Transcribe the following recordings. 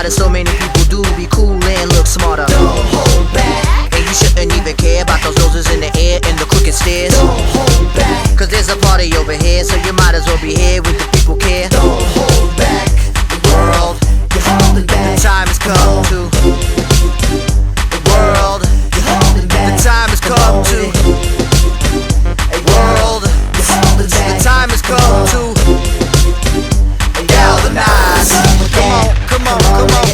that so many people do be cool and look smarter. Don't hold back. And you shouldn't even care about those noses in the air and the crooked stairs. Don't hold back. Cause there's a party over here, so you might as well be here with the people care. Don't hold back. The world, You're holding back. the time has come to. The world, You're holding back. the time has come to. World, You're holding the back. time has come to. Galvanize. Come on, come on, come on.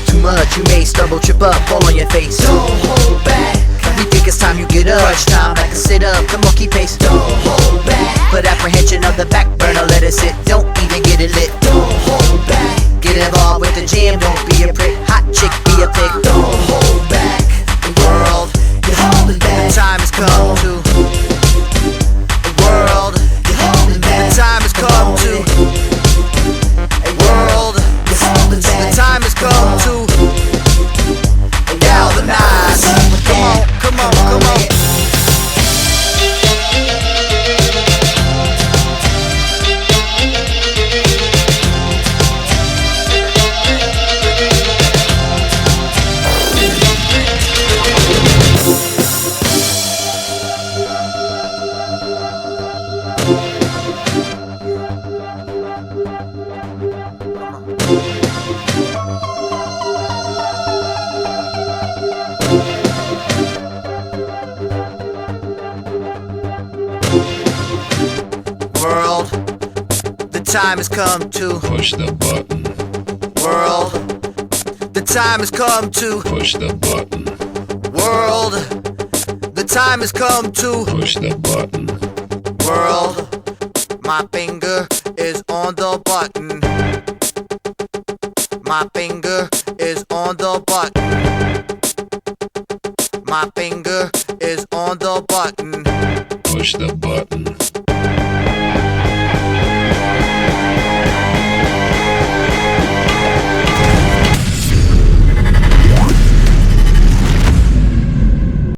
Too much, you may stumble, trip up, fall on your face. Don't hold back. We think it's time you get up. Crunch time, like a sit up, come on, keep pace. Don't hold back. Put apprehension of the back burner, let it sit. Don't even get it lit. Don't hold back. Get involved with the jam, don't be a prick. Hot chick, be a pig. Don't hold back. The world, You're holding back. the time has come to. The world, You're holding back. the time has come to. World, You're holding the back. time has come to. Galvanize. Come on, come on. World, the time has come to. Push the button. World, the time has come to. Push the button. World, the time has come to. Push the button. World, my finger is on the button. My finger is on the button. My finger is on the button. Push the button.